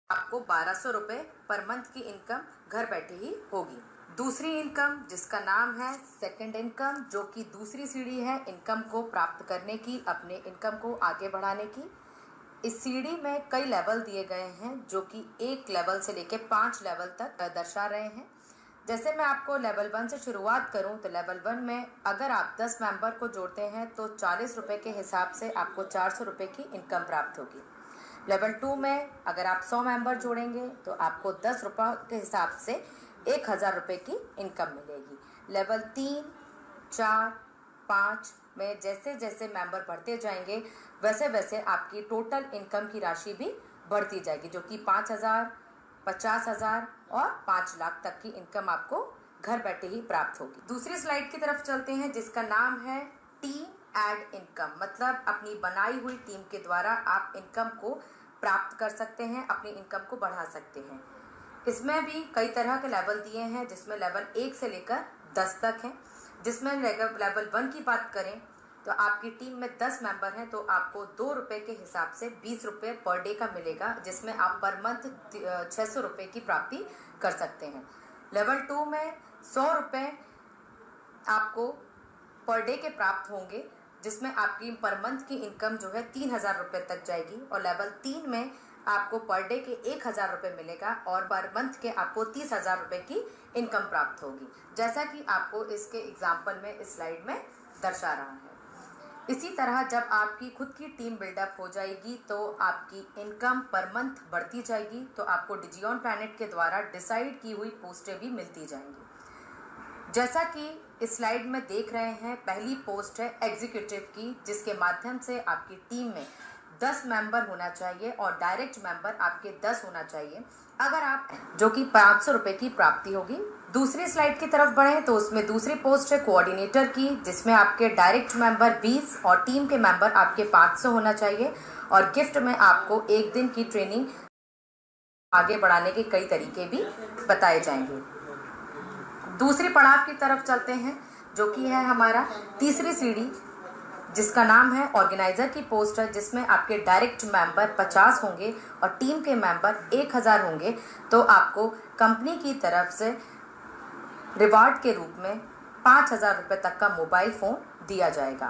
आपको 1200 रुपये per month की इनकम घर बैठे ही होगी। दूसरी इनकम जिसका नाम है सेकंड इनकम, जो कि दूसरी सीढ़ी है इनकम को प्राप्त करने की, अपने इनकम को आगे बढ़ाने की। इस सीढ़ी में कई लेवल दिए गए हैं जो कि 1 लेवल से लेकर 5 लेवल तक दर्शा रहे हैं। जैसे मैं आपको लेवल 1 से शुरुआत करूं तो लेवल 1 में अगर आप 10 मेंबर को जोड़ते हैं तो 40 रुपये के हिसाब से आपको 400 रुपये की इनकम प्राप्त होगी। लेवल 2 में अगर आप 100 मेंबर जोड़ेंगे तो आपको 10 रुपये के हिसाब से 1000 रुपये की इनकम मिलेगी। लेवल 3, 4, 5 में जैसे जैसे मेंबर बढ़ते जाएंगे वैसे वैसे आपकी टोटल इनकम की राशि भी बढ़ती जाएगी, जो कि 5000, 50,000 और 5 लाख तक की इनकम आपको घर बैठे ही प्राप्त होगी। दूसरी स्लाइड की तरफ चलते हैं जिसका नाम है टीम एड इनकम, मतलब अपनी बनाई हुई टीम के द्वारा आप इनकम को प्राप्त कर सकते हैं, अपनी इनकम को बढ़ा सकते हैं। इसमें भी कई तरह के लेवल दिए हैं जिसमें लेवल 1 से लेकर 10 तक है। जिसमें लेवल 1 की बात करें तो आपकी टीम में 10 मेंबर हैं तो आपको 2 रुपये के हिसाब से 20 रुपये पर डे का मिलेगा, जिसमें आप पर मंथ 600 रुपये की प्राप्ति कर सकते हैं। लेवल 2 में 100 रुपये आपको पर डे के प्राप्त होंगे, जिसमें आपकी पर मंथ की इनकम जो है 3000 रुपये तक जाएगी। और लेवल 3 में आपको पर डे के 1000 रुपये मिलेगा और पर मंथ के आपको 30,000 रुपये की इनकम प्राप्त होगी, जैसा कि आपको इसके एग्जाम्पल में इस स्लाइड में दर्शा रहा है। इसी तरह जब आपकी खुद की टीम बिल्डअप हो जाएगी तो आपकी इनकम पर मंथ बढ़ती जाएगी, तो आपको डिजियन प्लैनेट के द्वारा डिसाइड की हुई पोस्टें भी मिलती जाएंगी। जैसा कि इस स्लाइड में देख रहे हैं, पहली पोस्ट है एग्जीक्यूटिव की, जिसके माध्यम से आपकी टीम में 10 मेंबर होना चाहिए और डायरेक्ट मेंबर आपके 10 होना चाहिए, अगर आप जो कि 500 रुपये की प्राप्ति होगी। दूसरी स्लाइड की तरफ बढ़ें तो उसमें दूसरी पोस्ट है कोऑर्डिनेटर की, जिसमें आपके डायरेक्ट मेंबर 20 और टीम के मेंबर आपके 500 होना चाहिए। और गिफ्ट में आपको 1 दिन की ट्रेनिंग, आगे बढ़ाने के कई तरीके भी बताए जाएंगे। दूसरी पड़ाव की तरफ चलते हैं जो कि है हमारा तीसरी सीढ़ी, जिसका नाम है ऑर्गेनाइजर की पोस्ट है, जिसमें आपके डायरेक्ट मेंबर 50 होंगे और टीम के मेंबर 1000 होंगे। तो आपको कंपनी की तरफ से रिवार्ड के रूप में 5000 रुपये तक का मोबाइल फ़ोन दिया जाएगा।